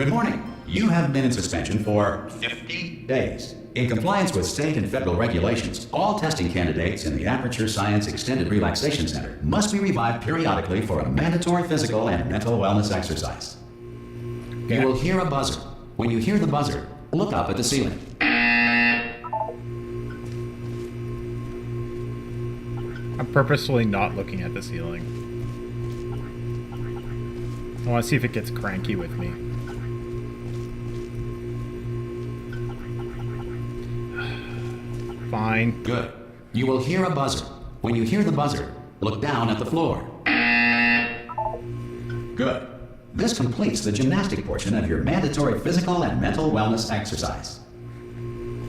Good morning. You have been in suspension for 50 days. In compliance with state and federal regulations, all testing candidates in the Aperture Science Extended Relaxation Center must be revived periodically for a mandatory physical and mental wellness exercise. Okay. You will hear a buzzer. When you hear the buzzer, look up at the ceiling. I'm purposefully not looking at the ceiling. I want to see if it gets cranky with me. Fine. Good. You will hear a buzzer. When you hear the buzzer, look down at the floor. Good. This completes the gymnastic portion of your mandatory physical and mental wellness exercise.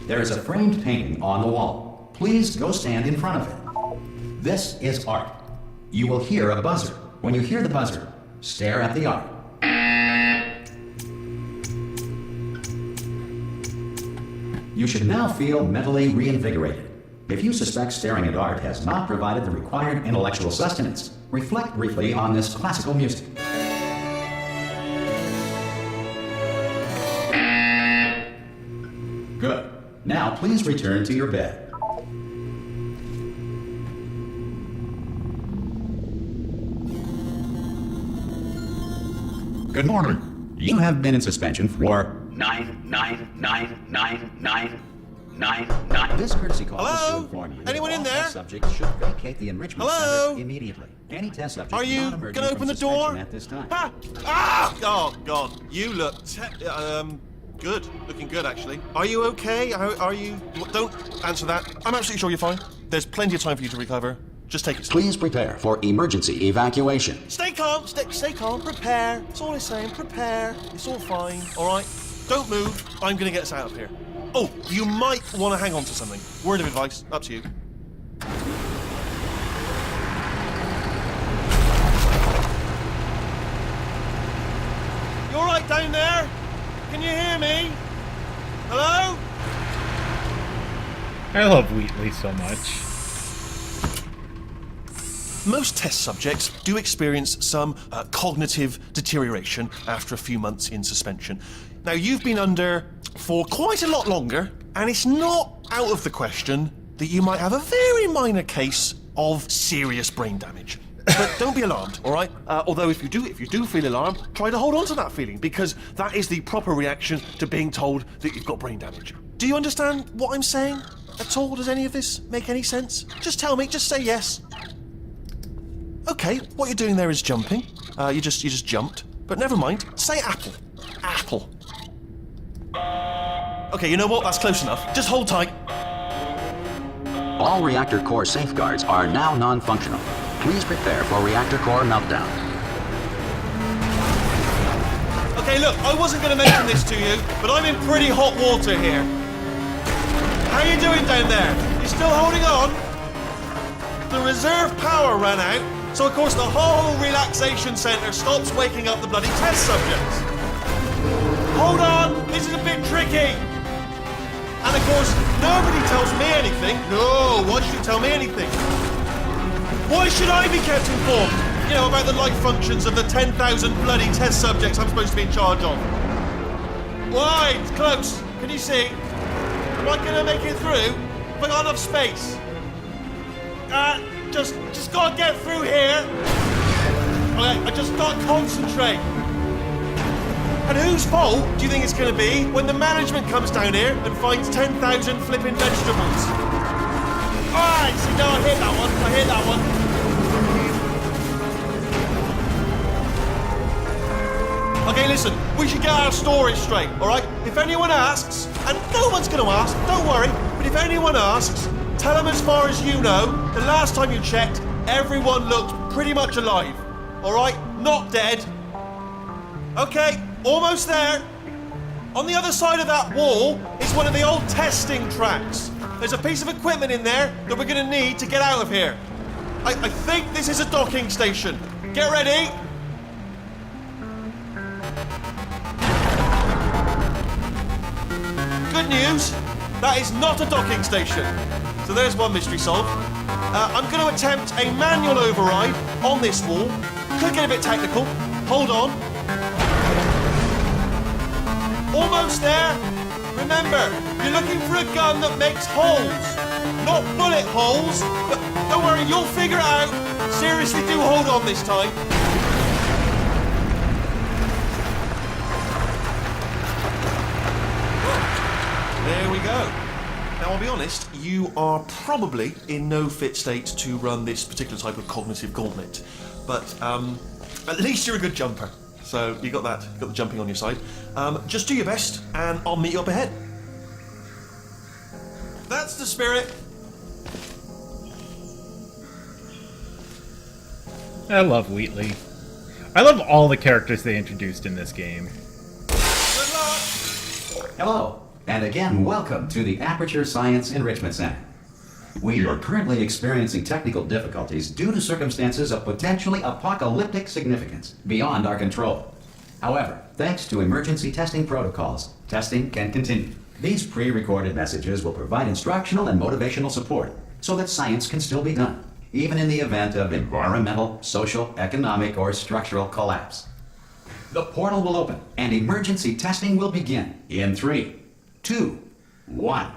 There is a framed painting on the wall. Please go stand in front of it. This is art. You will hear a buzzer. When you hear the buzzer, stare at the art. You should now feel mentally reinvigorated. If you suspect staring at art has not provided the required intellectual sustenance, reflect briefly on this classical music. Good. Now please return to your bed. Good morning. You have been in suspension for 9999999. This courtesy call is to inform you. Anyone in there? Subjects should vacate the enrichment center immediately. Any test subject Are you gonna open the door? At this time. Oh God, you look good. Looking good, actually. Are you okay? Are you? Don't answer that. I'm absolutely sure you're fine. There's plenty of time for you to recover. Just take it slow. Please prepare for emergency evacuation. Stay calm. Stay calm. Prepare. That's all I'm saying. Prepare. It's all fine. All right. Don't move. I'm gonna get us out of here. Oh, you might want to hang on to something. Word of advice. Up to you. You all right down there? Can you hear me? Hello? I love Wheatley so much. Most test subjects do experience some cognitive deterioration after a few months in suspension. Now, you've been under for quite a lot longer, and it's not out of the question that you might have a very minor case of serious brain damage. But don't be alarmed, all right? Although if you do feel alarmed, try to hold on to that feeling, because that is the proper reaction to being told that you've got brain damage. Do you understand what I'm saying at all? Does any of this make any sense? Just tell me, just say yes. Okay, what you're doing there is jumping. You just jumped. But never mind, say apple. Apple. Okay, you know what? That's close enough. Just hold tight. All reactor core safeguards are now non-functional. Please prepare for reactor core meltdown. Okay, look, I wasn't going to mention this to you, but I'm in pretty hot water here. How you doing down there? You still holding on? The reserve power ran out, so of course the whole relaxation centre stops waking up the bloody test subjects. Hold on, this is a bit tricky. And of course, nobody tells me anything. No, why should you tell me anything? Why should I be kept informed? You know, about the life functions of the 10,000 bloody test subjects I'm supposed to be in charge of. Why? It's close. Can you see? Am I gonna make it through? Have I got enough space? Just gotta get through here. Okay, I just gotta concentrate. And whose fault do you think it's gonna be when the management comes down here and finds 10,000 flipping vegetables? Alright, see, no, I hit that one. Okay, listen, we should get our story straight, alright? If anyone asks, and no one's gonna ask, don't worry, but if anyone asks, tell them as far as you know, the last time you checked, everyone looked pretty much alive, alright? Not dead. Okay, almost there. On the other side of that wall is one of the old testing tracks. There's a piece of equipment in there that we're gonna need to get out of here. I think this is a docking station. Get ready. Good news, that is not a docking station. So there's one mystery solved. I'm going to attempt a manual override on this wall. Could get a bit technical. Hold on. Almost there. Remember, you're looking for a gun that makes holes. Not bullet holes. But don't worry, you'll figure it out. Seriously, do hold on this time. There we go. Now, I'll be honest, you are probably in no fit state to run this particular type of cognitive gauntlet. But at least you're a good jumper. So you got that, you got the jumping on your side. Just do your best, and I'll meet you up ahead. That's the spirit. I love Wheatley. I love all the characters they introduced in this game. Good luck. Hello, and again, welcome to the Aperture Science Enrichment Center. We are currently experiencing technical difficulties due to circumstances of potentially apocalyptic significance beyond our control. However, thanks to emergency testing protocols, testing can continue. These pre-recorded messages will provide instructional and motivational support so that science can still be done, even in the event of environmental, social, economic, or structural collapse. The portal will open and emergency testing will begin in 3, 2, 1.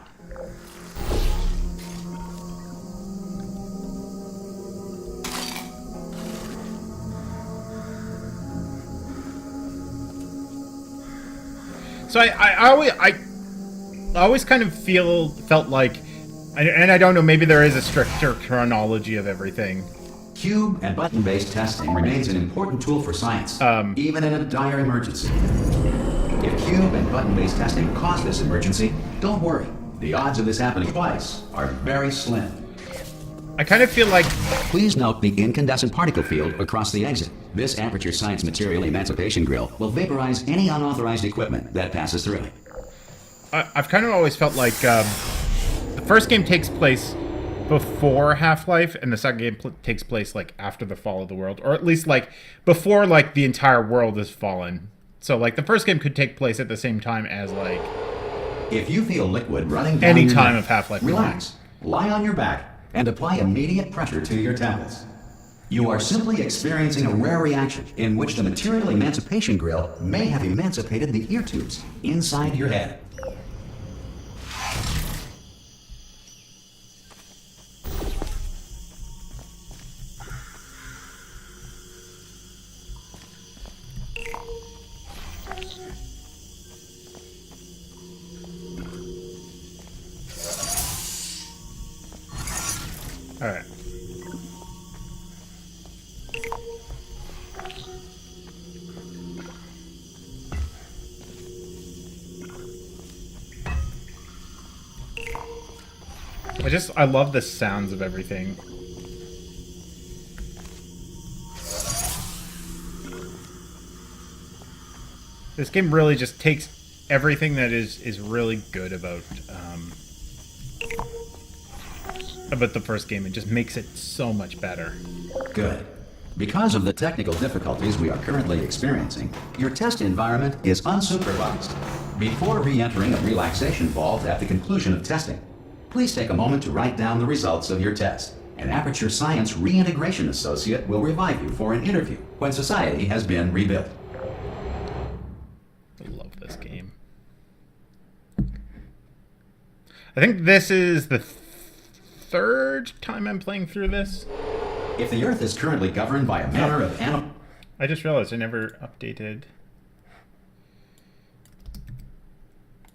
So I always kind of felt like, and I don't know, maybe there is a stricter chronology of everything. Cube and button-based testing remains an important tool for science, even in a dire emergency. If cube and button-based testing cause this emergency, don't worry. The odds of this happening twice are very slim. I kind of feel like... Please note the incandescent particle field across the exit. This Aperture Science Material Emancipation Grill will vaporize any unauthorized equipment that passes through it. I've kind of always felt like the first game takes place before Half-Life, and the second game takes place like after the fall of the world, or at least like before like the entire world has fallen. So like the first game could take place at the same time as like if you feel liquid running down any your time neck, of Half-Life. relax, lie on your back, and apply immediate pressure to your temples. You are simply experiencing a rare reaction in which the Material Emancipation Grill may have emancipated the ear tubes inside your head. All right. I love the sounds of everything. This game really just takes everything that is really good about the first game and just makes it so much better. Good. Because of the technical difficulties we are currently experiencing, your test environment is unsupervised. Before re-entering a relaxation vault at the conclusion of testing, please take a moment to write down the results of your test. An Aperture Science Reintegration Associate will revive you for an interview when society has been rebuilt. I love this game. I think this is the third time I'm playing through this. If the Earth is currently governed by a manner of animal... I just realized I never updated.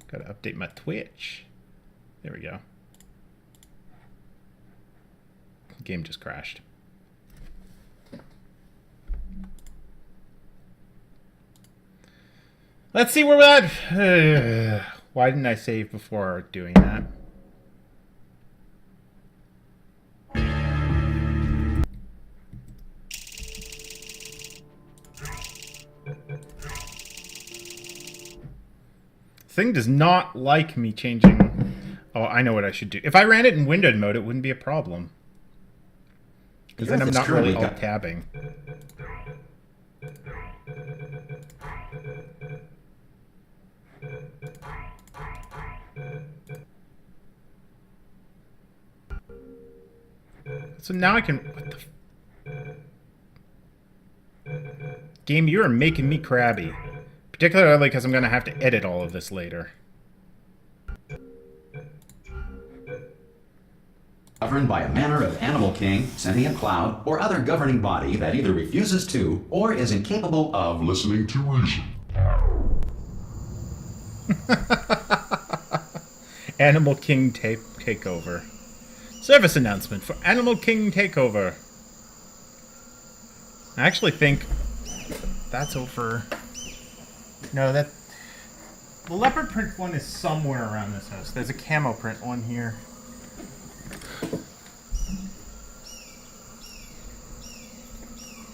Gotta update my Twitch. There we go. The game just crashed. Let's see where we're at. Why didn't I save before doing that? Thing does not like me changing. Oh, I know what I should do. If I ran it in windowed mode, it wouldn't be a problem. Because then I'm not really alt-tabbing. So now I can... What the... Game, you are making me crabby. Particularly because I'm going to have to edit all of this later. Governed by a manner of animal king, sentient cloud, or other governing body that either refuses to or is incapable of listening to reason. Animal King takeover. Service announcement for Animal King takeover. I actually think that's over. No, the leopard print one is somewhere around this house. There's a camo print one here.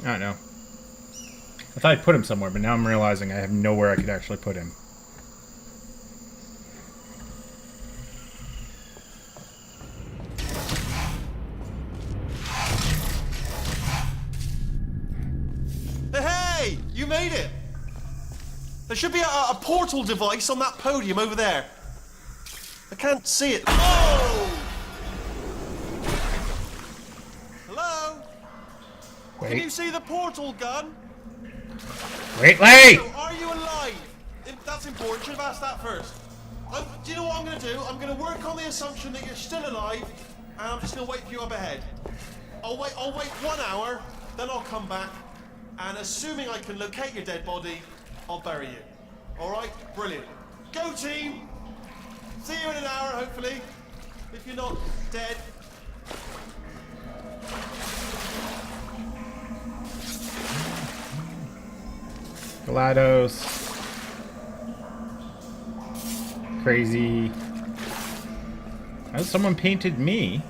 I don't know. I thought I'd put him somewhere, but now I'm realizing I have nowhere I could actually put him. Hey! You made it! There should be a portal device on that podium over there. I can't see it. Oh! Hello? Wait. Can you see the portal gun? Wait, Lee! Are you alive? That's important. Should have asked that first. Do you know what I'm going to do? I'm going to work on the assumption that you're still alive, and I'm just going to wait for you up ahead. I'll wait 1 hour, then I'll come back, and assuming I can locate your dead body, I'll bury you. All right? Brilliant. Go team! See you in an hour, hopefully. If you're not dead. GLaDOS. Crazy. Oh, someone painted me.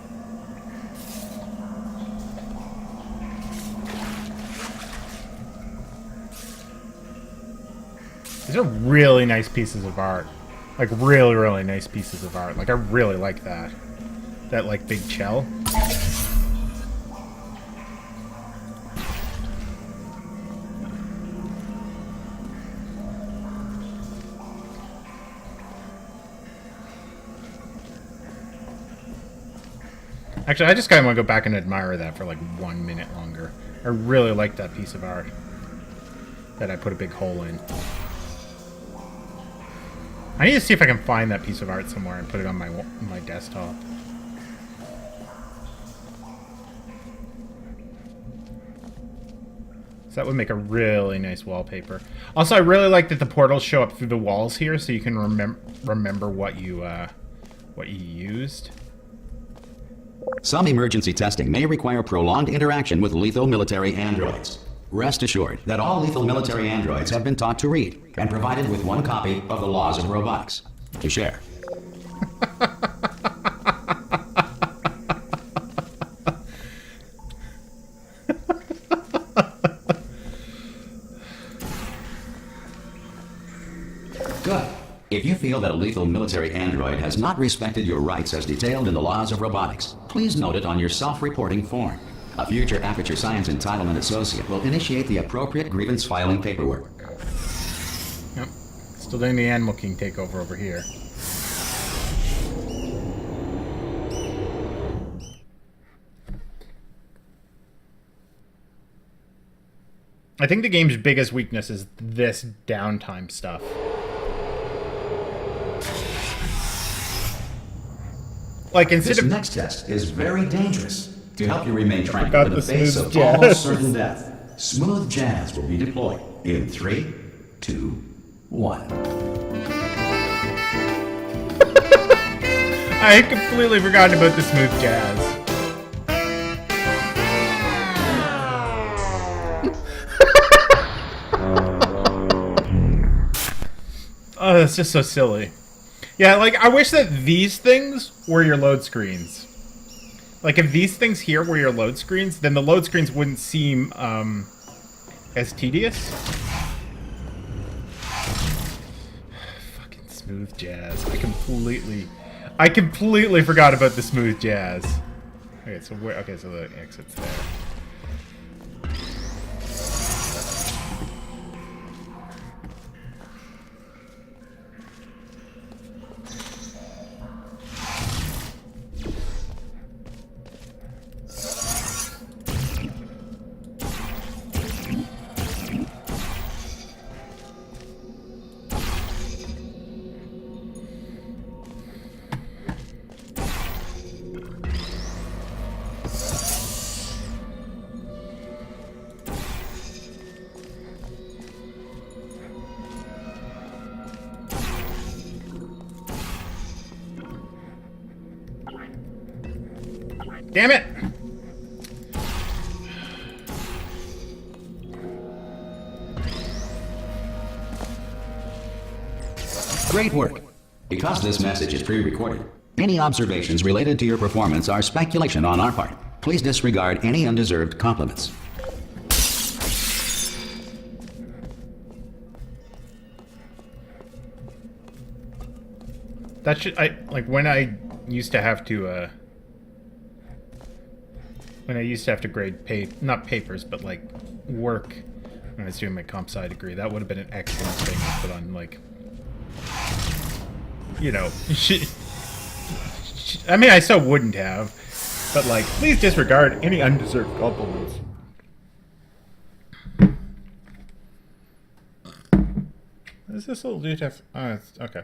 These are really nice pieces of art. Like, really, really nice pieces of art. Like, I really like that. That, like, big shell. Actually, I just kind of want to go back and admire that for like 1 minute longer. I really like that piece of art that I put a big hole in. I need to see if I can find that piece of art somewhere and put it on my desktop. So that would make a really nice wallpaper. Also, I really like that the portals show up through the walls here, so you can remember what you used. Some emergency testing may require prolonged interaction with lethal military androids. Rest assured that all lethal military androids have been taught to read and provided with 1 copy of the Laws of Robotics to share. Good. If you feel that a lethal military android has not respected your rights as detailed in the Laws of Robotics, please note it on your self-reporting form. A future Aperture Science Entitlement Associate will initiate the appropriate grievance filing paperwork. Yep. Still doing the Animal King takeover over here. I think the game's biggest weakness is this downtime stuff. Like, instead This of... next test is very dangerous. To help you remain tranquil in the the face smooth of jazz. almost certain death, smooth jazz will be deployed in 3, 2, 1. I completely forgot about the smooth jazz. Oh, that's just so silly. Yeah, like, I wish that these things were your load screens. Like, if these things here were your load screens, then the load screens wouldn't seem, as tedious. Fucking smooth jazz. I completely forgot about the smooth jazz. Okay, so the exit's there. Damn it! Great work. Because this message is pre-recorded, any observations related to your performance are speculation on our part. Please disregard any undeserved compliments. That should, when I used to have to, grade not papers, but like work when I was doing my comp sci degree, that would have been an excellent thing to put on, like, you know, I mean, I still wouldn't have, but like, please disregard any undeserved compliments. Is this little dude have? Oh, it's, okay.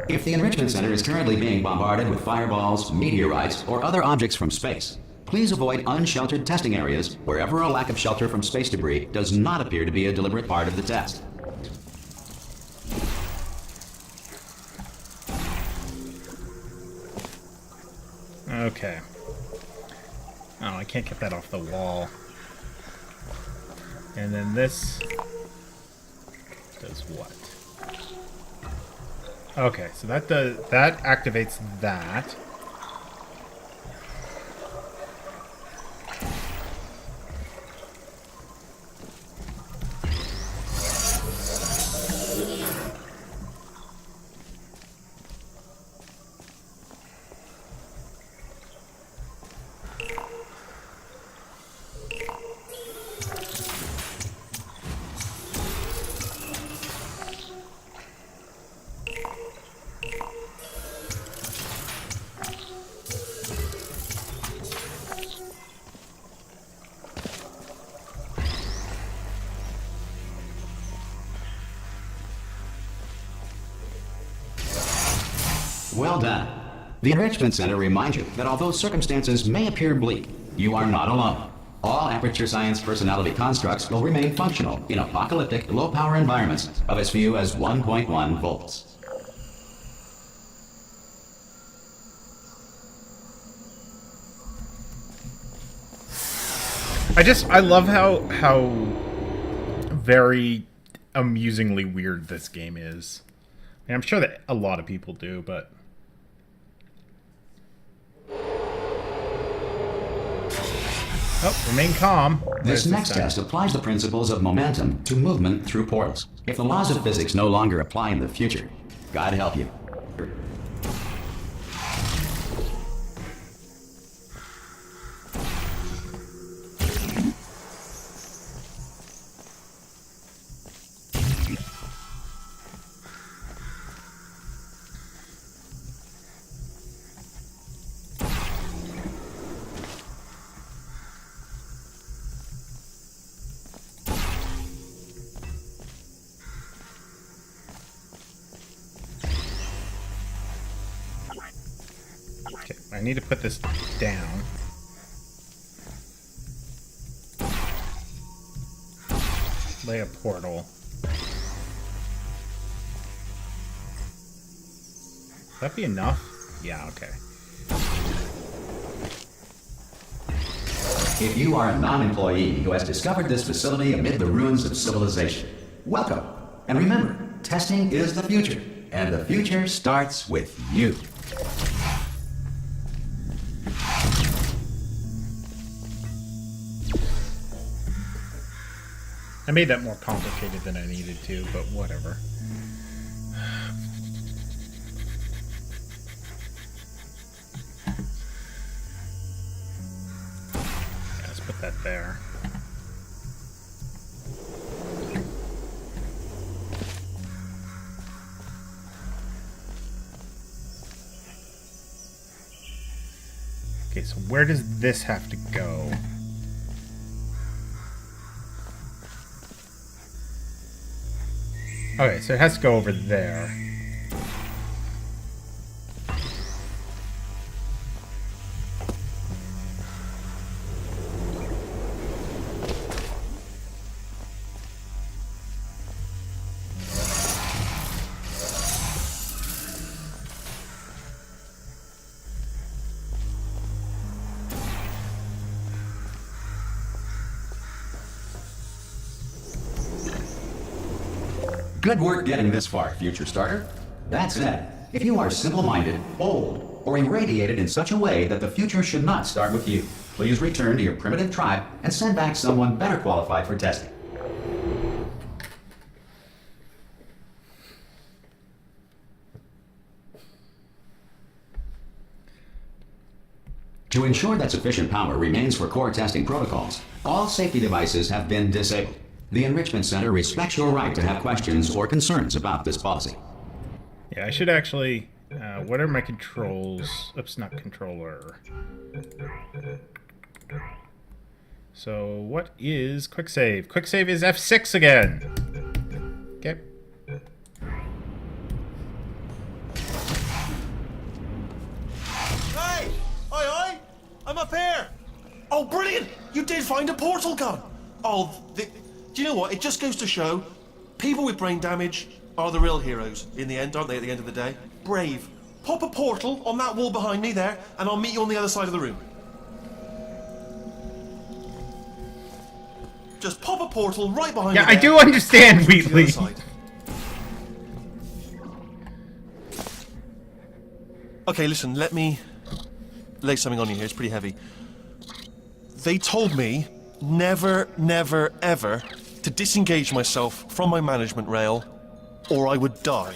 If the Enrichment Center is currently being bombarded with fireballs, meteorites, or other objects from space, please avoid unsheltered testing areas wherever a lack of shelter from space debris does not appear to be a deliberate part of the test. Okay. Oh, I can't get that off the wall. And then this does what? Okay, so that activates that. Well done. The Enrichment Center reminds you that although circumstances may appear bleak, you are not alone. All Aperture Science personality constructs will remain functional in apocalyptic, low-power environments of as few as 1.1 volts. I love how very amusingly weird this game is. And I'm sure that a lot of people do, but oh, remain calm. This next test applies the principles of momentum to movement through portals. If the laws of physics no longer apply in the future, God help you. Okay, I need to put this down. Lay a portal. Would that be enough? Yeah, okay. If you are a non-employee who has discovered this facility amid the ruins of civilization, welcome. And remember, testing is the future, and the future starts with you. I made that more complicated than I needed to, but whatever. Yeah, let's put that there. Okay, so where does this have to go? Okay, so it has to go over there. Good work getting this far, future starter. That said, if you are simple-minded, bold, or irradiated in such a way that the future should not start with you, please return to your primitive tribe and send back someone better qualified for testing. To ensure that sufficient power remains for core testing protocols, all safety devices have been disabled. The Enrichment Center respects your right to have questions or concerns about this policy. Yeah, I should actually... what are my controls? Oops, not controller. So, what is quick save? Quick save is F6 again. Okay. Hey! Oi! I'm up here! Oh, brilliant! You did find a portal gun! Oh, do you know what? It just goes to show, people with brain damage are the real heroes in the end, aren't they, at the end of the day? Brave. Pop a portal on that wall behind me there, and I'll meet you on the other side of the room. Just pop a portal right behind me. Yeah, I do understand, Wheatley. Okay, listen, let me lay something on you here. It's pretty heavy. They told me never, never, ever to disengage myself from my management rail, or I would die.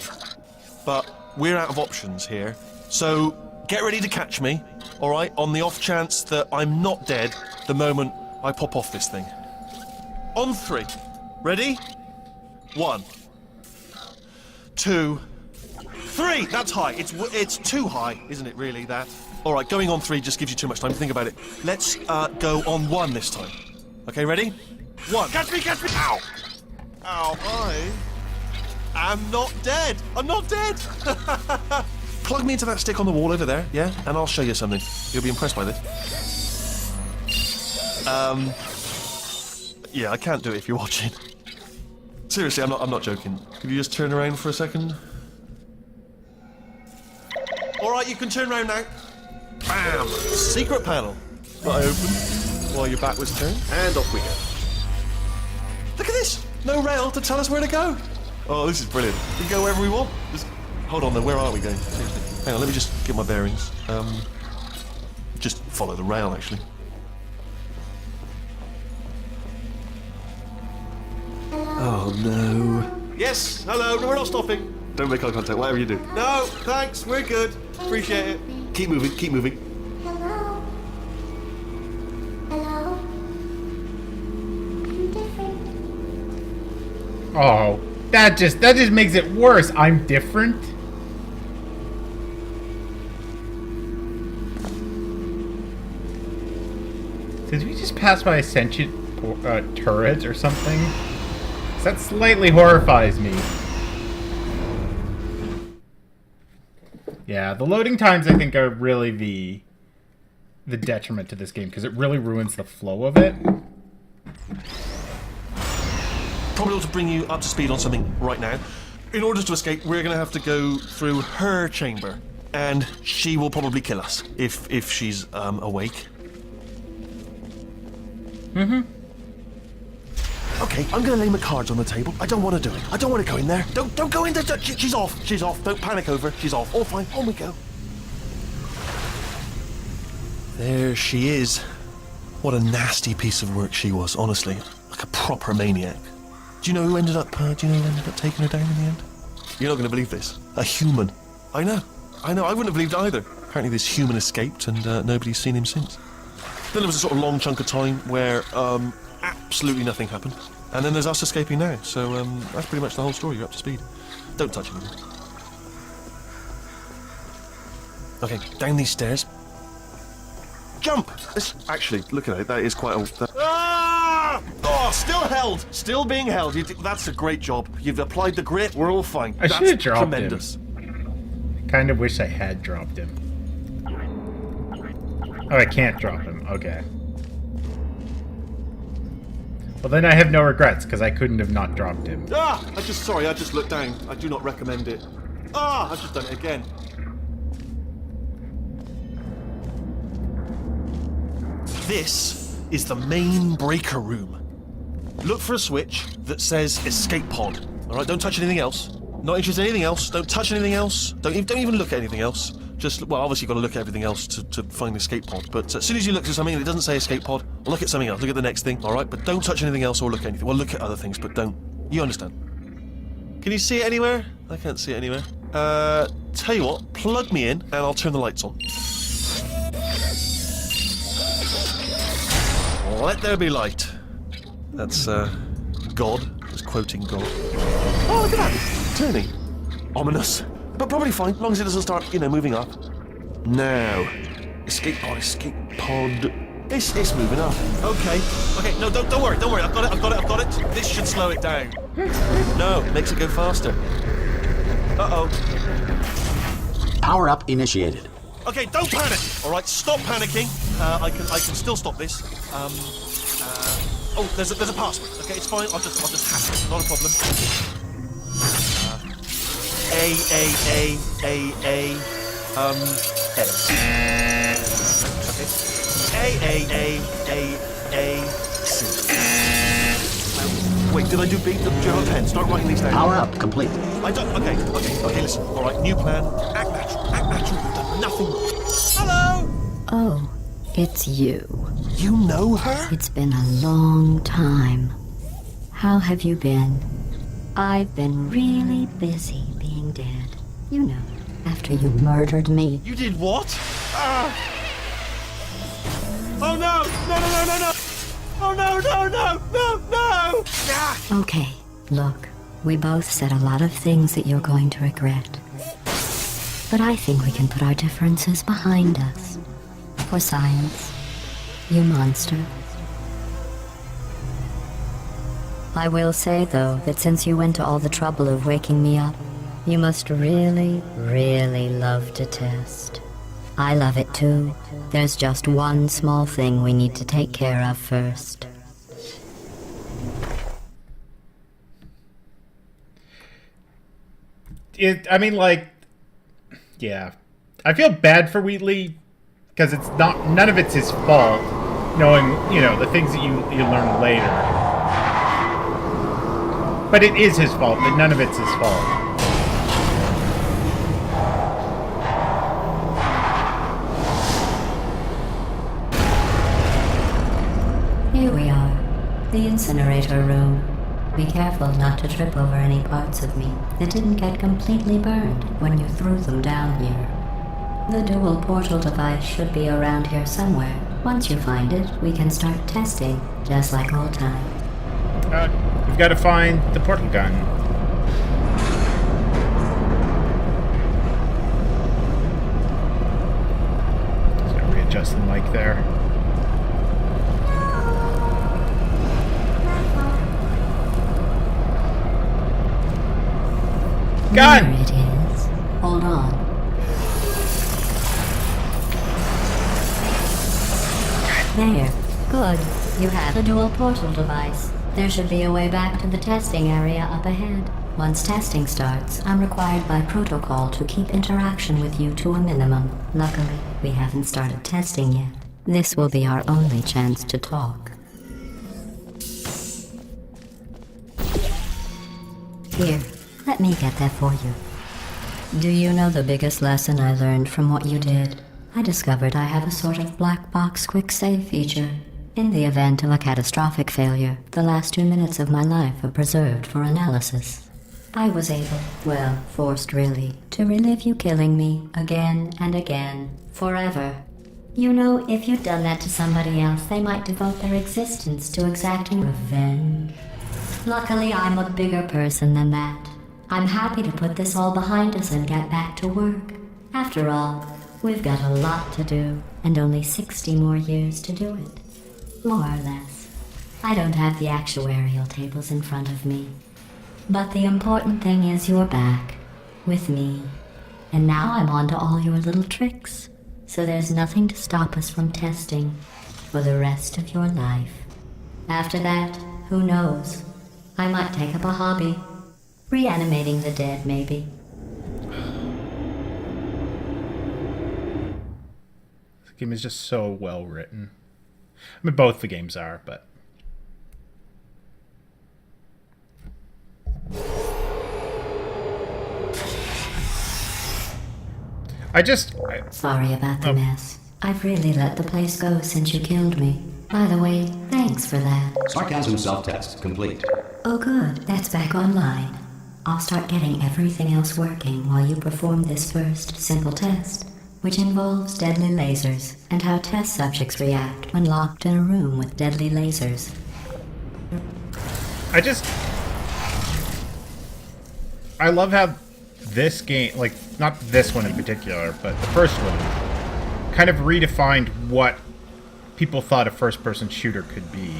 But we're out of options here, so get ready to catch me, all right, on the off chance that I'm not dead the moment I pop off this thing. On 3. Ready? 1, 2, 3. That's high. It's too high, isn't it, really, that? All right, going on 3 just gives you too much time to think about it. Let's go on 1 this time. Okay, ready? 1. Catch me! Ow! Ow, I am not dead. I'm not dead. Plug me into that stick on the wall over there, yeah? And I'll show you something. You'll be impressed by this. Yeah, I can't do it if you're watching. Seriously, I'm not joking. Could you just turn around for a second? All right, you can turn around now. Bam! Secret panel. That I opened while your back was turned, and off we go. Look at this! No rail to tell us where to go. Oh, this is brilliant. We can go wherever we want. Just hold on, though. Where are we going? Seriously. Hang on, let me just get my bearings. Just follow the rail, actually. Oh, no. Yes, hello. No, we're not stopping. Don't make eye contact, whatever you do. No, thanks. We're good. Appreciate it. Keep moving, keep moving. Hello? Hello? I'm different. Oh, that just makes it worse. I'm different. Did we just pass by a sentient turret or something? 'Cause that slightly horrifies me. Yeah, the loading times I think are really the detriment to this game because it really ruins the flow of it. Probably ought to bring you up to speed on something right now. In order to escape, we're going to have to go through her chamber, and she will probably kill us if she's awake. Mm-hmm. Okay, I'm going to lay my cards on the table. I don't want to do it. I don't want to go in there. Don't go in there. She's off. She's off. Don't panic over. She's off. All fine. On we go. There she is. What a nasty piece of work she was, honestly. Like a proper maniac. Do you know who ended up taking her down in the end? You're not going to believe this. A human. I know. I wouldn't have believed either. Apparently this human escaped and nobody's seen him since. Then there was a sort of long chunk of time where absolutely nothing happened. And then there's us escaping now. So that's pretty much the whole story. You're up to speed. Don't touch anything. Okay, down these stairs. Jump! Actually, look at it. That is quite a... Ah! Oh, Oh, still held. Still being held. That's a great job. You've applied the grit. We're all fine. I should have dropped tremendous. him. Kind of wish I had dropped him. Oh, I can't drop him. Okay. Well, then I have no regrets, because I couldn't have not dropped him. Ah! I just looked down. I do not recommend it. Ah! I've just done it again. This is the main breaker room. Look for a switch that says escape pod. Alright, don't touch anything else. Not interested in anything else. Don't touch anything else. Don't even look at anything else. Just, well, obviously you've got to look at everything else to find the escape pod. But as soon as you look at something and it doesn't say escape pod, look at something else. Look at the next thing, alright? But don't touch anything else or look at anything. Well, look at other things, but don't. You understand. Can you see it anywhere? I can't see it anywhere. Tell you what, plug me in and I'll turn the lights on. Let there be light. That's, God. Just quoting God. Oh, look at that! Turning. Ominous. But probably fine, as long as it doesn't start, moving up. Now. Escape pod. It's moving up. Okay, no, don't worry. I've got it. This should slow it down. No, it makes it go faster. Uh-oh. Power up initiated. Okay, don't panic. All right, stop panicking. I can still stop this. Oh, there's a password. Okay, it's fine. I'll just hack it. Not a problem. A. Okay. C. Wait, did I do B? Do you have a pen? Start writing these down. Power up complete. I don't. Okay. Listen. All right, new plan. Act natural. We've done nothing wrong. Hello. Oh, it's you. You know her? It's been a long time. How have you been? I've been really busy being dead. You know, after you murdered me. You did what? Oh no! No! Oh no! Ah! Okay, look, we both said a lot of things that you're going to regret. But I think we can put our differences behind us. For science. You monster. I will say, though, that since you went to all the trouble of waking me up, you must really, really love to test. I love it too. There's just one small thing we need to take care of first. Yeah. I feel bad for Wheatley, because none of it's his fault, knowing, the things that you learn later. But it is his fault, but none of it's his fault. Here we are, the incinerator room. Be careful not to trip over any parts of me that didn't get completely burned when you threw them down here. The dual portal device should be around here somewhere. Once you find it, we can start testing, just like old times. We've got to find the portal gun. Just gotta readjust the mic there. Gun! There it is. Hold on. There. Good. You have the dual portal device. There should be a way back to the testing area up ahead. Once testing starts, I'm required by protocol to keep interaction with you to a minimum. Luckily, we haven't started testing yet. This will be our only chance to talk. Here, let me get that for you. Do you know the biggest lesson I learned from what you did? I discovered I have a sort of black box quick save feature. In the event of a catastrophic failure, the last 2 minutes of my life are preserved for analysis. I was able, well, forced really, to relive you killing me again and again, forever. You know, if you'd done that to somebody else, they might devote their existence to exacting revenge. Luckily, I'm a bigger person than that. I'm happy to put this all behind us and get back to work. After all, we've got a lot to do, and only 60 more years to do it. More or less. I don't have the actuarial tables in front of me. But the important thing is you're back. With me. And now I'm on to all your little tricks. So there's nothing to stop us from testing for the rest of your life. After that, who knows? I might take up a hobby. Reanimating the dead, maybe. This game is just so well written. I mean, both the games are, but... Sorry about the mess. I've really let the place go since you killed me. By the way, thanks for that. Sarcasm self-test complete. Oh good, that's back online. I'll start getting everything else working while you perform this first simple test, which involves deadly lasers and how test subjects react when locked in a room with deadly lasers. I love how this game, like, not this one in particular, but the first one, kind of redefined what people thought a first-person shooter could be.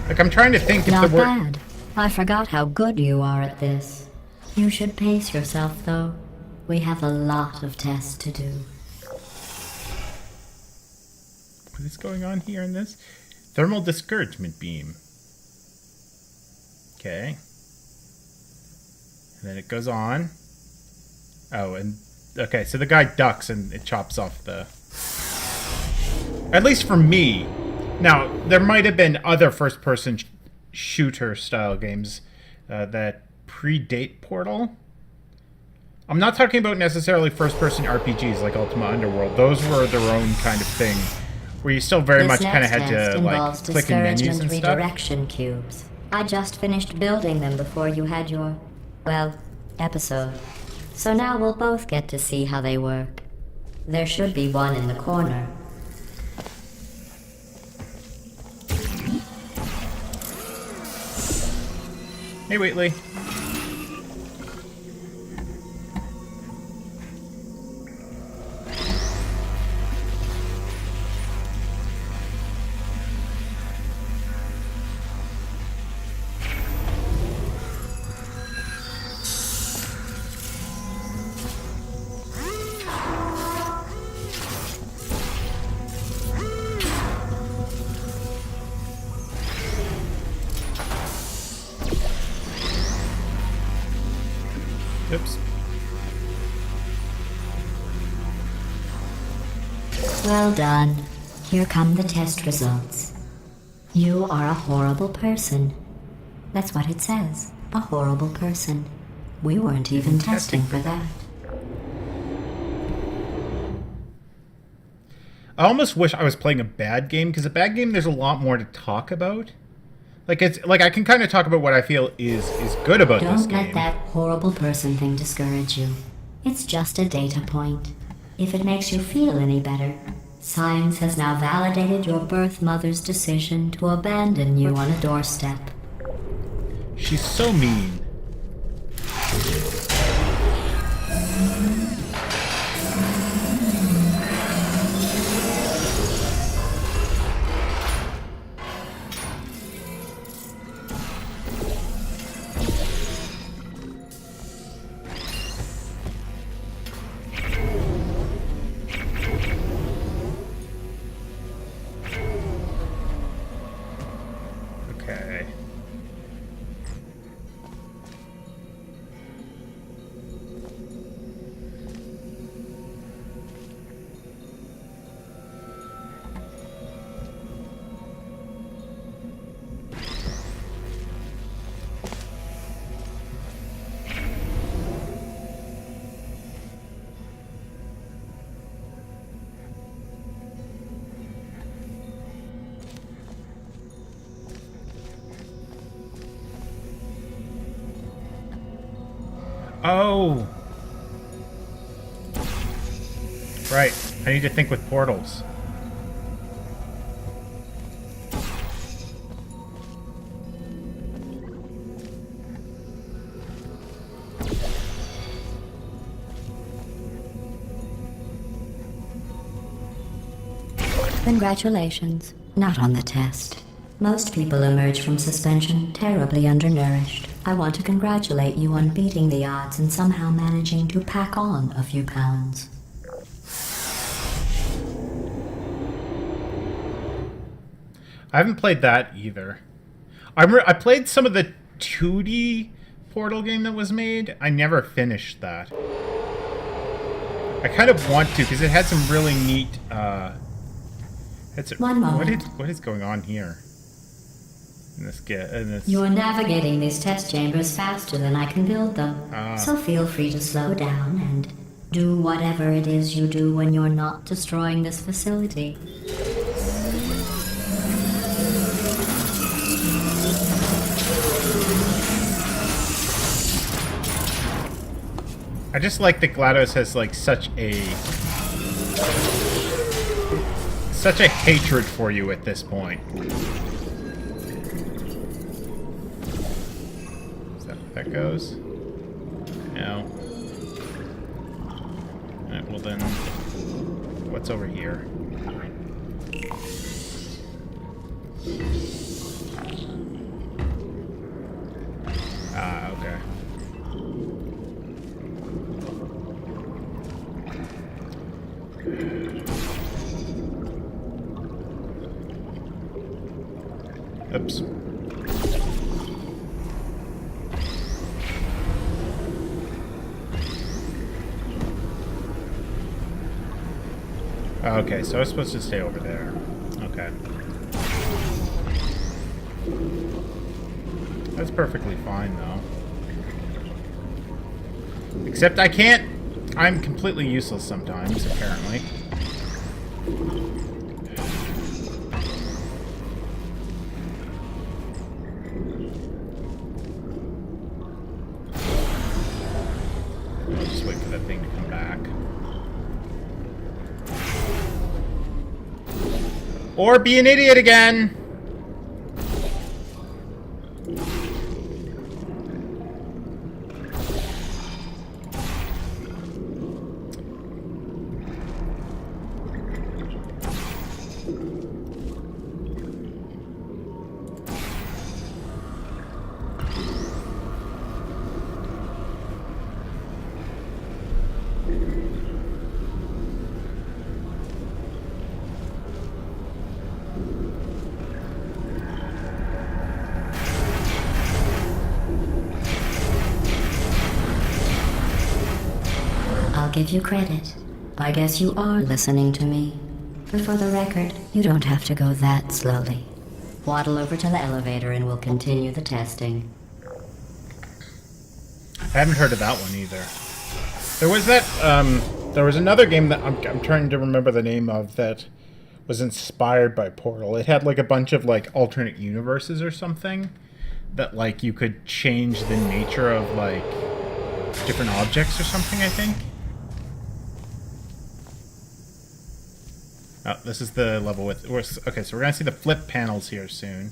Like, I'm trying to think if Not there were... bad. I forgot how good you are at this. You should pace yourself, though. We have a lot of tests to do. What is going on here in this? Thermal discouragement beam. Okay. And then it goes on. Oh, and... Okay, so the guy ducks and it chops off the... At least for me. Now, there might have been other first-person shooter-style games that predate Portal. I'm not talking about necessarily first-person RPGs like Ultima Underworld. Those were their own kind of thing, where you still very much kind of had to like click in menus and stuff. Redirection cubes. I just finished building them before you had your, well, episode. So now we'll both get to see how they work. There should be one in the corner. Hey, Wheatley. Oops. Well done. Here come the test results. You are a horrible person. That's what it says. A horrible person. We weren't even testing for that. I almost wish I was playing a bad game, because a bad game there's a lot more to talk about. Like, it's like I can kind of talk about what I feel is good about this game. Don't let that horrible person thing discourage you. It's just a data point. If it makes you feel any better, science has now validated your birth mother's decision to abandon you on a doorstep. She's so mean. Okay. Oh! Right. I need to think with portals. Congratulations. Not on the test. Most people emerge from suspension terribly undernourished. I want to congratulate you on beating the odds and somehow managing to pack on a few pounds. I haven't played that either. I played some of the 2D Portal game that was made. I never finished that. I kind of want to because it had some really neat. One moment. What is going on here? In this You're navigating these test chambers faster than I can build them. So feel free to slow down and do whatever it is you do when you're not destroying this facility. I just like that GLaDOS has like such a hatred for you at this point. Is that what that goes? No. Alright, well then, what's over here? Ah, okay. Oops. Okay, so I was supposed to stay over there. Okay. That's perfectly fine, though. Except I can't... I'm completely useless sometimes, apparently. I'll just wait for that thing to come back. Or be an idiot again! Give you credit. I guess you are listening to me. But for the record, you don't have to go that slowly. Waddle over to the elevator and we'll continue the testing. I haven't heard of that one either. There was that, there was another game that I'm trying to remember the name of that was inspired by Portal. It had like a bunch of like alternate universes or something that like you could change the nature of like different objects or something, I think. Oh, this is the level with... okay, so we're going to see the flip panels here soon.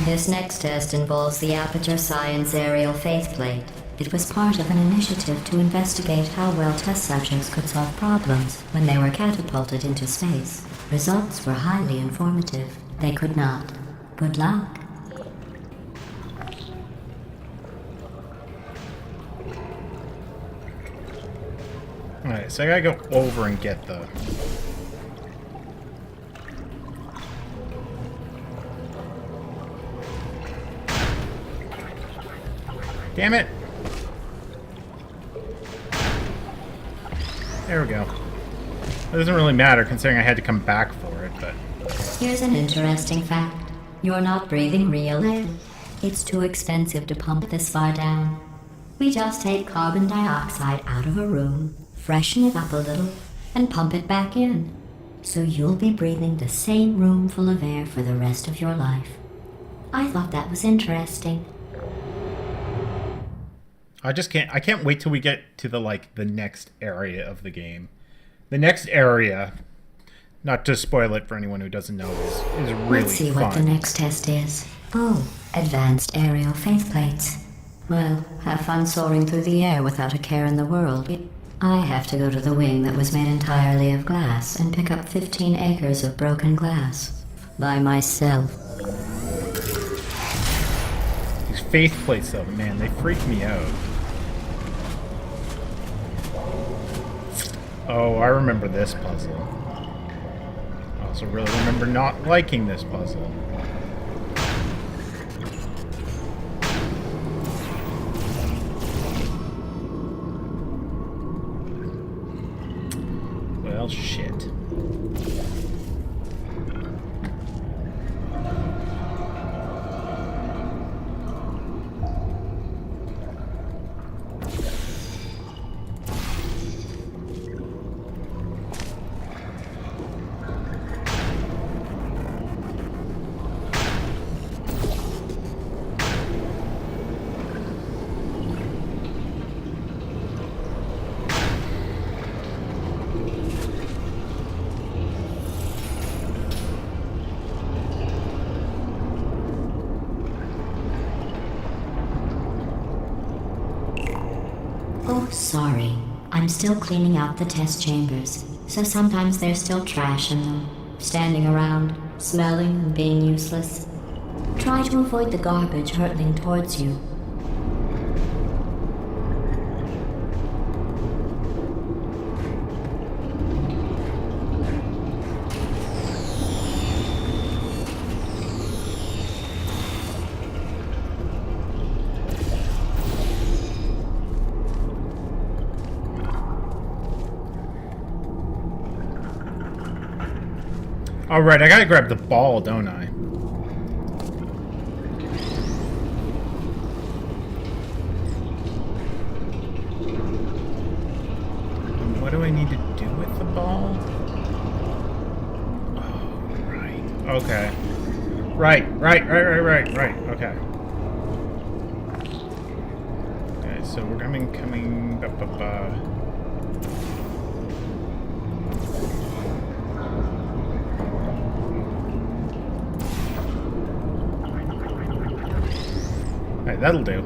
This next test involves the Aperture Science Aerial Faithplate. It was part of an initiative to investigate how well test subjects could solve problems when they were catapulted into space. Results were highly informative. They could not. Good luck. Alright, so I gotta go over and get the... Damn it! There we go. It doesn't really matter considering I had to come back for it, but... Here's an interesting fact. You're not breathing real air. It's too expensive to pump this far down. We just take carbon dioxide out of a room, freshen it up a little, and pump it back in. So you'll be breathing the same room full of air for the rest of your life. I thought that was interesting. I can't wait till we get to the next area of the game. The next area, Not to spoil it for anyone who doesn't know, is really Let's see fun. what the next test is. Oh, advanced aerial faceplates. Well, have fun soaring through the air without a care in the world. I have to go to the wing that was made entirely of glass and pick up 15 acres of broken glass. By myself. These faith plates, though, man, they freak me out. Oh, I remember this puzzle. I also really remember not liking this puzzle. Well, shit. Oh, sorry. I'm still cleaning out the test chambers, so sometimes there's still trash in them, standing around, smelling and being useless. Try to avoid the garbage hurtling towards you. Alright, I gotta grab the ball, don't I? What do I need to do with the ball? Oh, right. Okay. Right. Okay. Okay, so we're coming. Alright, that'll do.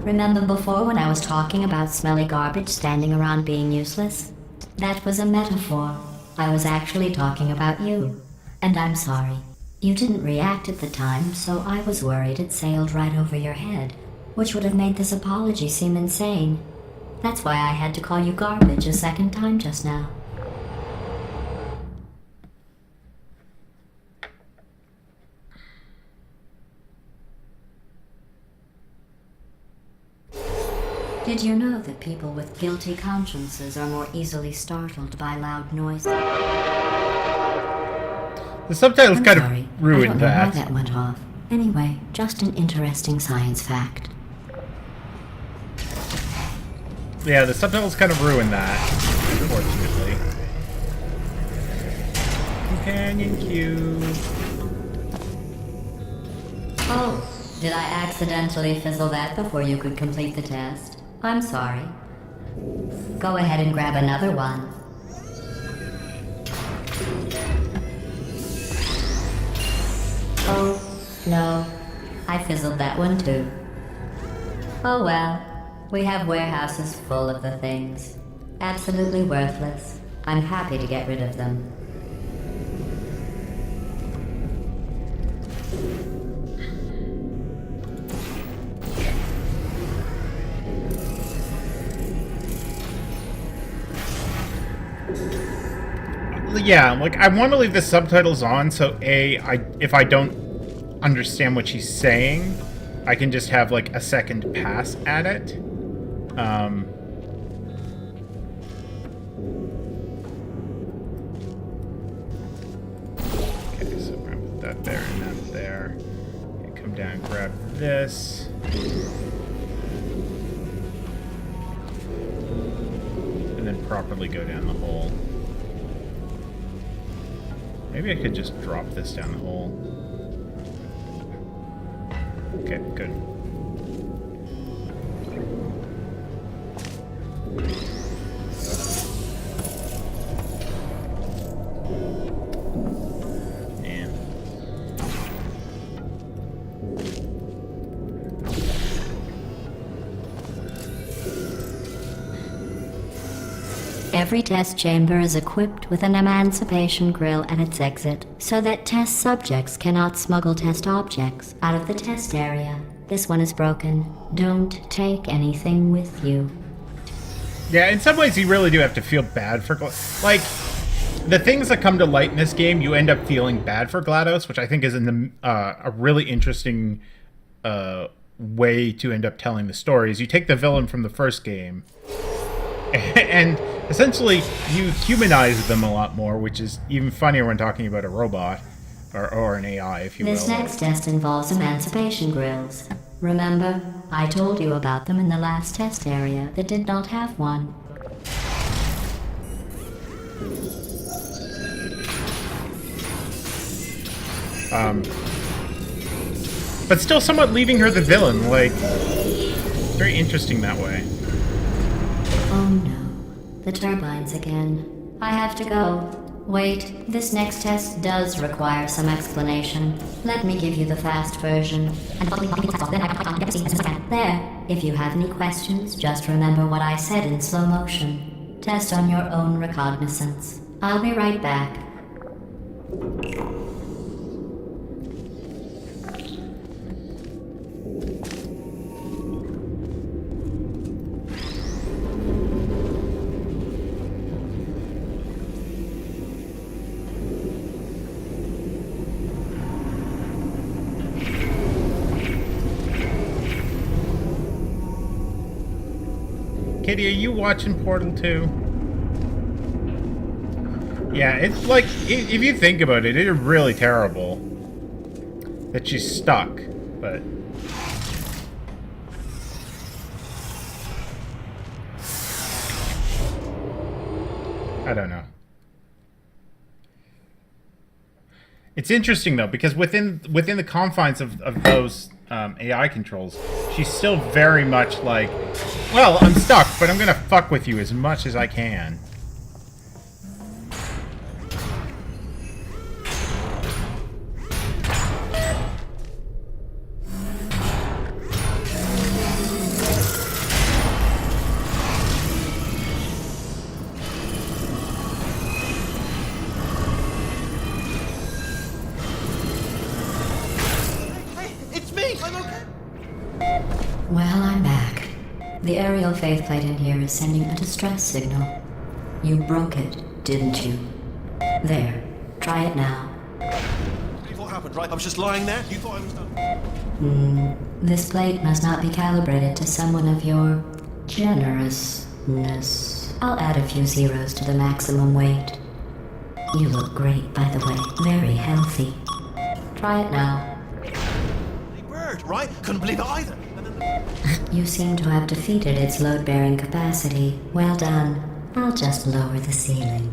Remember before when I was talking about smelly garbage standing around being useless? That was a metaphor. I was actually talking about you. And I'm sorry. You didn't react at the time, so I was worried it sailed right over your head, which would have made this apology seem insane. That's why I had to call you garbage a second time just now. Did you know that people with guilty consciences are more easily startled by loud noises? The subtitles I'm kind sorry. of ruined I don't know that. how that went off. Anyway, just an interesting science fact. Yeah, the subtitles kind of ruined that, unfortunately. Companion cube. Oh, did I accidentally fizzle that before you could complete the test? I'm sorry. Go ahead and grab another one. Oh, no. I fizzled that one too. Oh well. We have warehouses full of the things. Absolutely worthless. I'm happy to get rid of them. Yeah, like, I want to leave the subtitles on, so if I don't understand what she's saying, I can just have, like, a second pass at it. Okay, so we're gonna put that there and that there. Okay, come down and grab this. And then properly go down the hole. Maybe I could just drop this down the hole. Okay, good. Every test chamber is equipped with an emancipation grill at its exit, so that test subjects cannot smuggle test objects out of the test area. This one is broken. Don't take anything with you. Yeah, in some ways you really do have to feel bad for... Like, the things that come to light in this game, you end up feeling bad for GLaDOS, which I think is a really interesting way to end up telling the stories. You take the villain from the first game, and essentially you humanize them a lot more, which is even funnier when talking about a robot, or an AI, if you will. This next test involves emancipation grills. Remember, I told you about them in the last test area that did not have one. But still somewhat leaving her the villain, like, very interesting that way. Oh no, the turbines again. I have to go. Wait, this next test does require some explanation. Let me give you the fast version. There, if you have any questions, just remember what I said in slow motion. Test on your own recognizance. I'll be right back. Katie, are you watching Portal 2? Yeah, it's like, if you think about it, it's really terrible that she's stuck, but... I don't know. It's interesting, though, because within the confines of those AI controls, she's still very much like, well, I'm stuck, but I'm gonna fuck with you as much as I can. Well, I'm back. The aerial faceplate in here is sending a distress signal. You broke it, didn't you? There. Try it now. What happened, right? I was just lying there. You thought I was done. This plate must not be calibrated to someone of your generousness. I'll add a few zeros to the maximum weight. You look great, by the way. Very healthy. Try it now. Hey, bird, right? Couldn't believe it either. You seem to have defeated its load-bearing capacity. Well done. I'll just lower the ceiling.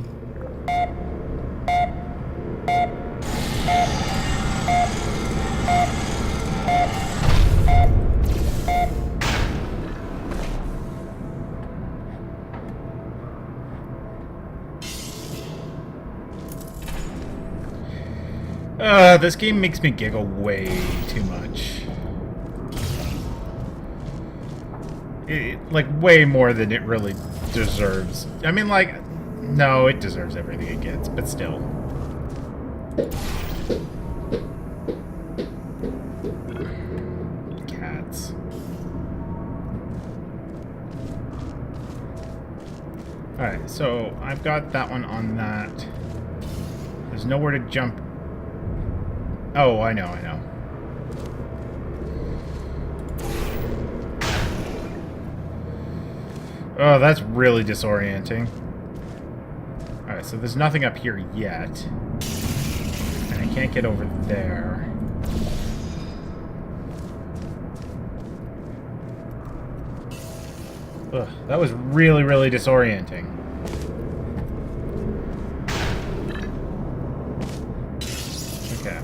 This game makes me giggle way too much. Like, way more than it really deserves. I mean, like, no, it deserves everything it gets, but still. Cats. Alright, so I've got that one on that. There's nowhere to jump. Oh, I know. Oh, that's really disorienting. Alright, so there's nothing up here yet. And I can't get over there. Ugh, that was really, really disorienting. Okay.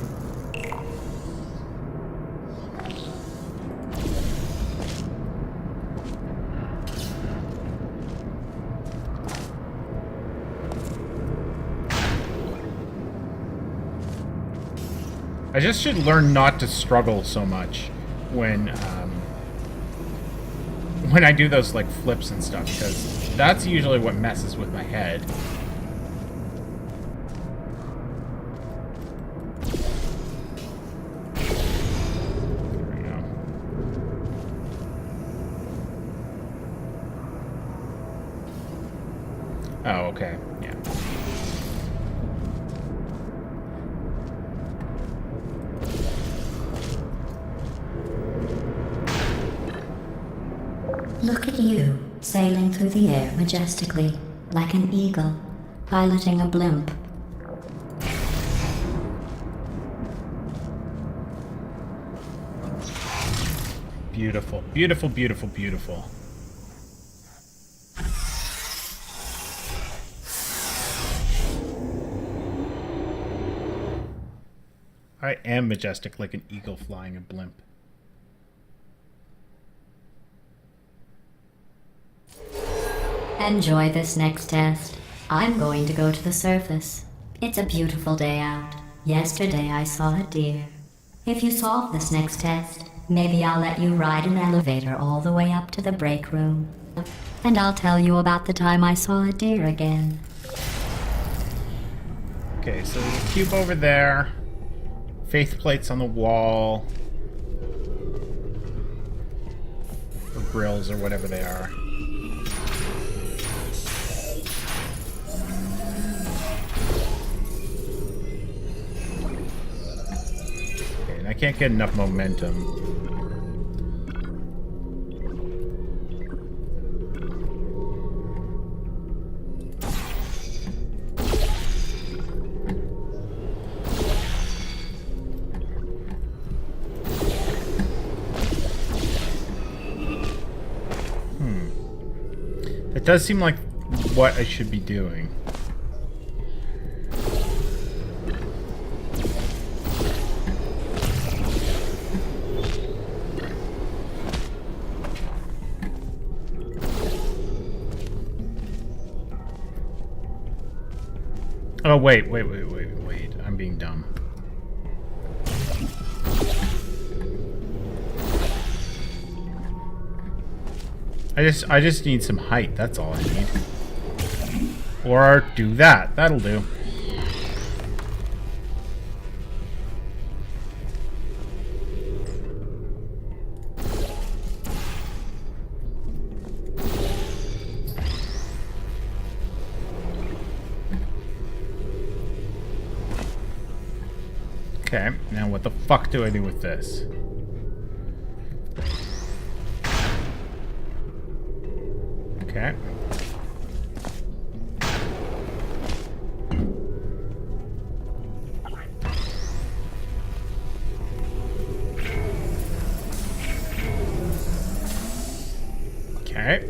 I just should learn not to struggle so much when when I do those like flips and stuff, because that's usually what messes with my head. There we go. Oh, okay. Yeah. Look at you, sailing through the air majestically, like an eagle, piloting a blimp. Beautiful, beautiful, beautiful, beautiful. I am majestic like an eagle flying a blimp. Enjoy this next test. I'm going to go to the surface. It's a beautiful day out. Yesterday I saw a deer. If you solve this next test, maybe I'll let you ride an elevator all the way up to the break room. And I'll tell you about the time I saw a deer again. Okay, so there's a cube over there. Faith plates on the wall. Or grills or whatever they are. Okay, and I can't get enough momentum. It does seem like what I should be doing. Oh, wait. I'm being dumb. I just need some height, that's all I need. Or do that. That'll do. Okay, now what the fuck do I do with this? Okay. Okay.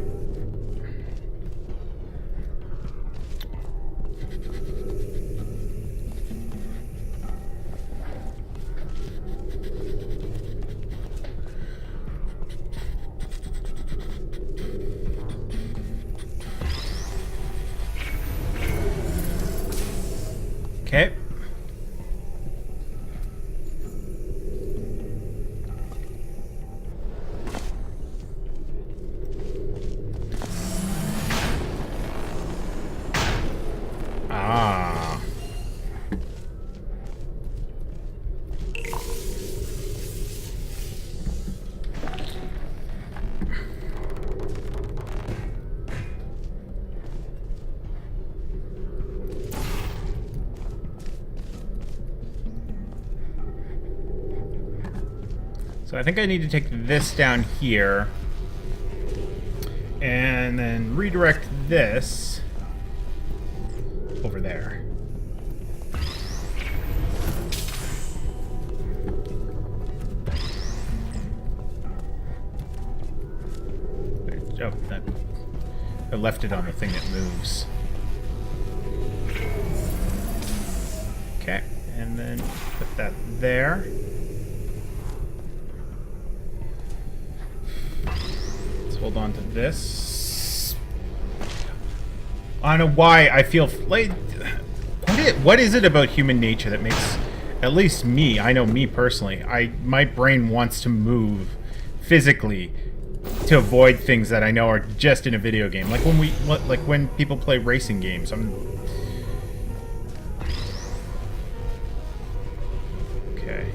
Okay. Ah. So I think I need to take this down here and then redirect this over there. Oh, I left it on the thing that moves. Okay, and then put that there. Hold on to this. I don't know why I feel like what is it about human nature that makes at least me, I know me personally, my brain wants to move physically to avoid things that I know are just in a video game. Like when people play racing games. Okay.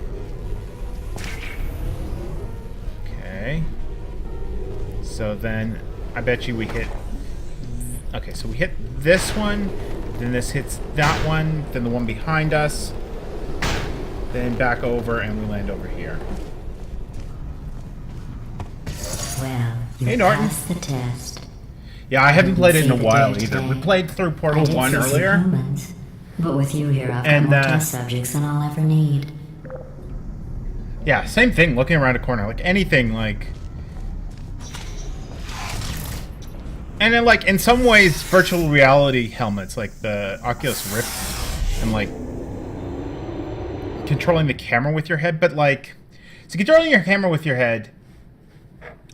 Okay. So then I bet you we hit... Okay, so we hit this one, then this hits that one, then the one behind us, then back over, and we land over here. Well, you Hey, Norton. passed the test. Yeah, I haven't played it in a See the while day either. today. We played through I Portal did 1 see some earlier. humans, but with you here, I've got And, more test subjects than I'll ever need. Yeah, same thing, looking around a corner. Like, anything, like... And then, like, in some ways, virtual reality helmets, like the Oculus Rift, and, like, controlling the camera with your head, but, like... So controlling your camera with your head,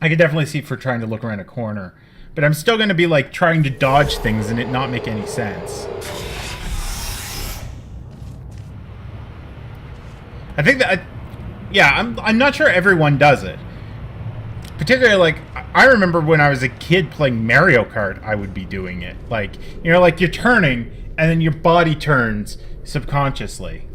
I could definitely see for trying to look around a corner. But I'm still going to be, like, trying to dodge things and it not make any sense. I think that... Yeah, I'm not sure everyone does it. Particularly, like, I remember when I was a kid playing Mario Kart, I would be doing it. Like, you know, like, you're turning, and then your body turns subconsciously.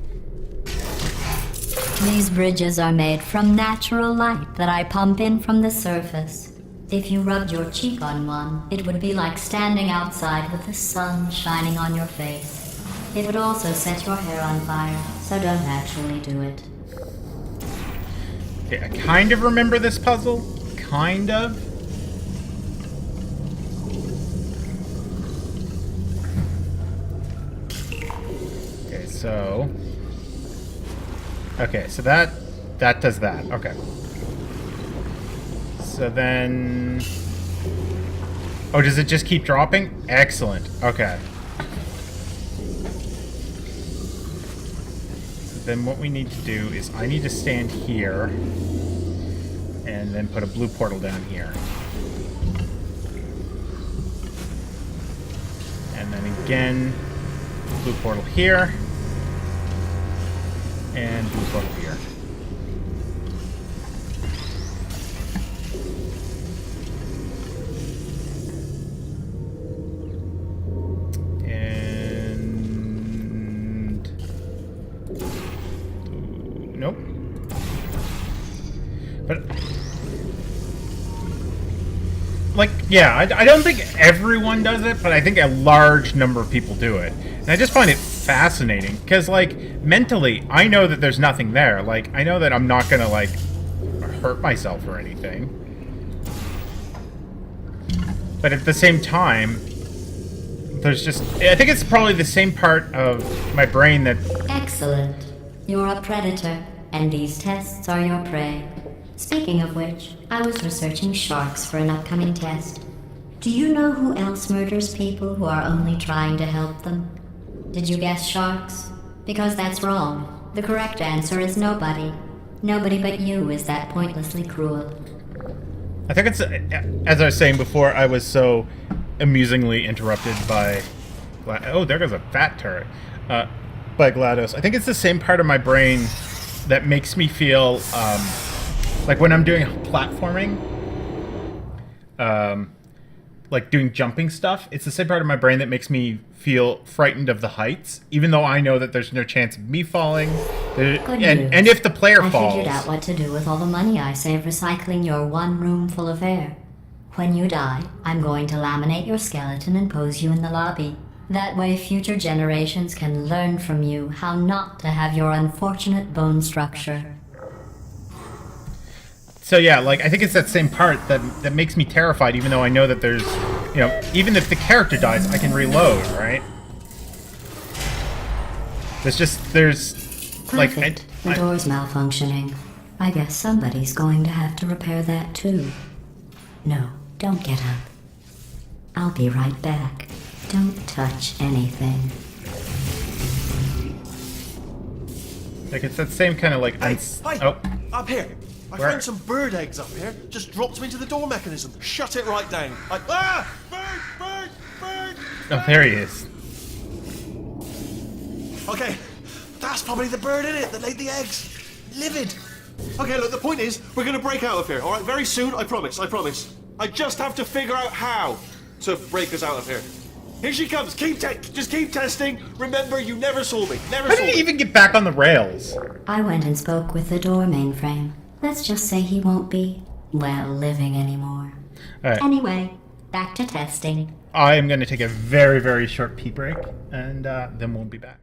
These bridges are made from natural light that I pump in from the surface. If you rubbed your cheek on one, it would be like standing outside with the sun shining on your face. It would also set your hair on fire, so don't actually do it. Okay, I kind of remember this puzzle. Kind of. Okay, so... Okay, so that does that. Okay. So then... Oh, does it just keep dropping? Excellent. Okay. So then what we need to do is I need to stand here and then put a blue portal down here. And then again, blue portal here. And blue portal here. And... Nope. But... Like, yeah, I don't think everyone does it, but I think a large number of people do it. And I just find it fascinating, because, like, mentally, I know that there's nothing there. Like, I know that I'm not gonna, like, hurt myself or anything. But at the same time, there's just... I think it's probably the same part of my brain that... Excellent. You're a predator, and these tests are your prey. Speaking of which, I was researching sharks for an upcoming test. Do you know who else murders people who are only trying to help them? Did you guess sharks? Because that's wrong. The correct answer is nobody. Nobody but you is that pointlessly cruel. I think it's... As I was saying before, I was so amusingly interrupted by... Oh, there goes a fat turret. By GLaDOS. I think it's the same part of my brain that makes me feel... like when I'm doing platforming, like doing jumping stuff, it's the same part of my brain that makes me feel frightened of the heights, even though I know that there's no chance of me falling. And if the player falls... I figured out what to do with all the money I save recycling your one room full of air. When you die, I'm going to laminate your skeleton and pose you in the lobby. That way future generations can learn from you how not to have your unfortunate bone structure. So yeah, like, I think it's that same part that makes me terrified, even though I know that there's, you know, even if the character dies, I can reload, right? There's, like... Perfect. The door's malfunctioning. I guess somebody's going to have to repair that too. No, don't get up. I'll be right back. Don't touch anything. Like, it's that same kind of, like... Hey, Oh. up here. I Where? found some bird eggs up here. Just dropped them into the door mechanism. Shut it right down. Like, bird! Oh, there he is. Okay, that's probably the bird in it that laid the eggs. Livid. Okay, look, the point is, we're gonna break out of here, alright? Very soon, I promise, I promise. I just have to figure out how to break us out of here. Here she comes, just keep testing. Remember, you never saw me, never How saw did he me. even get back on the rails? I went and spoke with the door mainframe. Let's just say he won't be, well, living anymore. Alright, Anyway, back to testing. I am going to take a very, very short pee break, and then we'll be back.